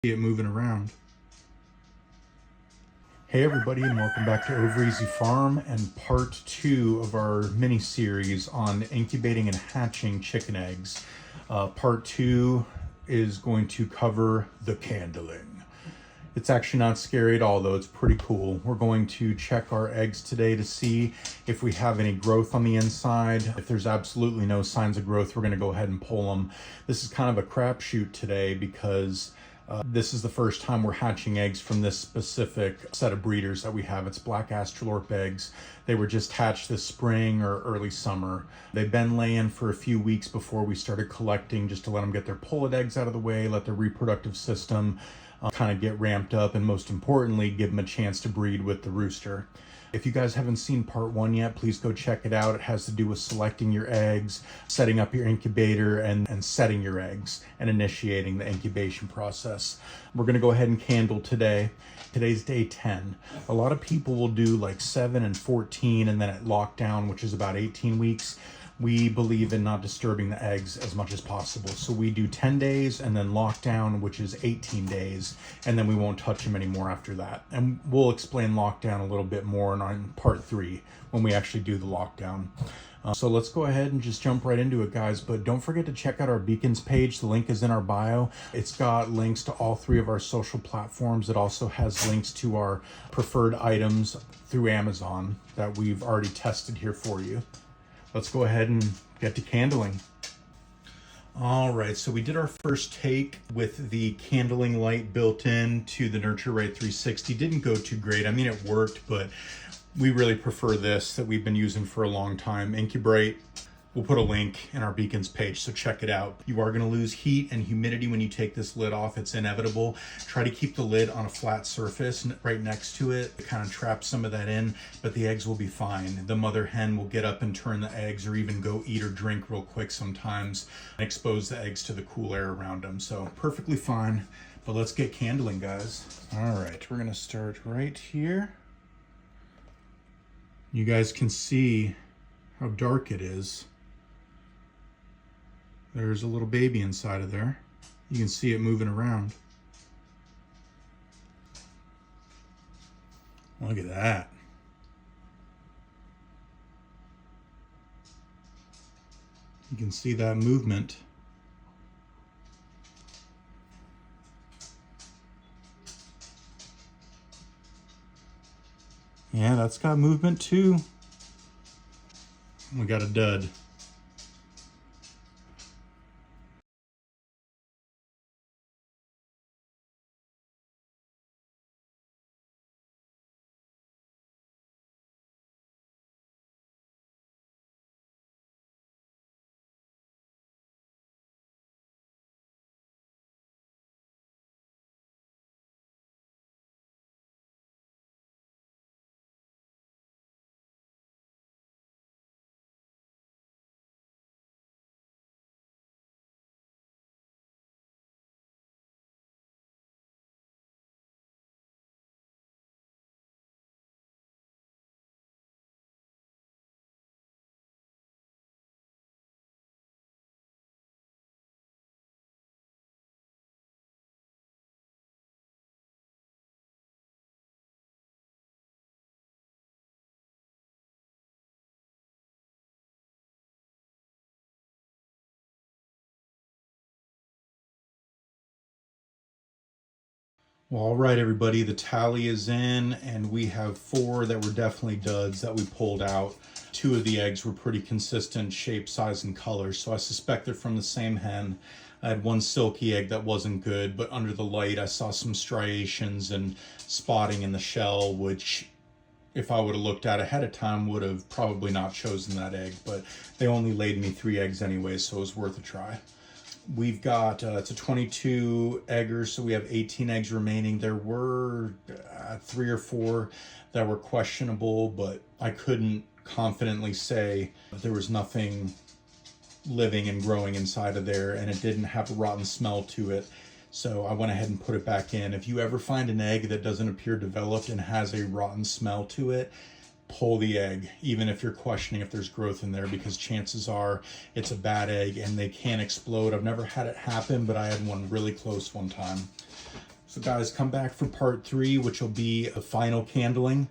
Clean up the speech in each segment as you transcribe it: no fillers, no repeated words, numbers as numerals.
See it moving around. Hey everybody, and welcome back to Over Easy Farm and part 2 of our mini series on incubating and hatching chicken eggs. Part 2 is going to cover the candling. It's actually not scary at all, though. It's pretty cool. We're going to check our eggs today to see if we have any growth on the inside. If there's absolutely no signs of growth, we're going to go ahead and pull them. This is kind of a crapshoot today because this is the first time we're hatching eggs from this specific set of breeders that we have. It's black Australorp eggs. They were just hatched this spring or early summer. They've been laying for a few weeks before we started collecting, just to let them get their pullet eggs out of the way, let their reproductive system kind of get ramped up, and most importantly, give them a chance to breed with the rooster. If you guys haven't seen part 1 yet, please go check it out. It has to do with selecting your eggs, setting up your incubator, and setting your eggs, and initiating the incubation process. We're gonna go ahead and candle today. Today's day 10. A lot of people will do like 7 and 14, and then at lockdown, which is about 18 weeks, we believe in not disturbing the eggs as much as possible. So we do 10 days and then lockdown, which is 18 days, and then we won't touch them anymore after that. And we'll explain lockdown a little bit more on part 3 when we actually do the lockdown. So let's go ahead and just jump right into it, guys. But don't forget to check out our beacons page. The link is in our bio. It's got links to all 3 of our social platforms. It also has links to our preferred items through Amazon that we've already tested here for you. Let's go ahead and get to candling. All right, so we did our first take with the candling light built in to the Nurture Rate 360. Didn't go too great. I mean, it worked, but we really prefer this that we've been using for a long time. Incubrate. We'll put a link in our beacons page, so check it out. You are going to lose heat and humidity when you take this lid off. It's inevitable. Try to keep the lid on a flat surface right next to it. It kind of traps some of that in, but the eggs will be fine. The mother hen will get up and turn the eggs, or even go eat or drink real quick sometimes, and expose the eggs to the cool air around them. So perfectly fine, but let's get candling, guys. All right, we're going to start right here. You guys can see how dark it is. There's a little baby inside of there. You can see it moving around. Look at that. You can see that movement. Yeah, that's got movement too. We got a dud. Well, all right, everybody, the tally is in, and we have 4 that were definitely duds that we pulled out. 2 of the eggs were pretty consistent shape, size, and color, so I suspect they're from the same hen. I had 1 silky egg that wasn't good, but under the light I saw some striations and spotting in the shell, which if I would have looked at ahead of time would have probably not chosen that egg, but they only laid me 3 eggs anyway, so it was worth a try. We've got, it's a 22 egger, so we have 18 eggs remaining. There were 3 or 4 that were questionable, but I couldn't confidently say there was nothing living and growing inside of there, and it didn't have a rotten smell to it. So I went ahead and put it back in. If you ever find an egg that doesn't appear developed and has a rotten smell to it, pull the egg, even if you're questioning if there's growth in there, because chances are it's a bad egg and they can explode. I've never had it happen, but I had one really close one time. So guys, come back for part 3, which will be a final candling.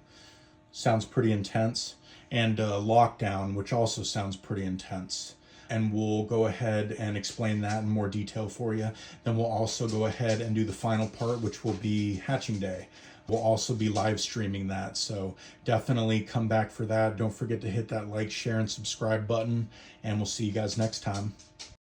Sounds pretty intense. And lockdown, which also sounds pretty intense. And we'll go ahead and explain that in more detail for you. Then we'll also go ahead and do the final part, which will be hatching day. We'll also be live streaming that, so definitely come back for that. Don't forget to hit that like, share, and subscribe button, and we'll see you guys next time.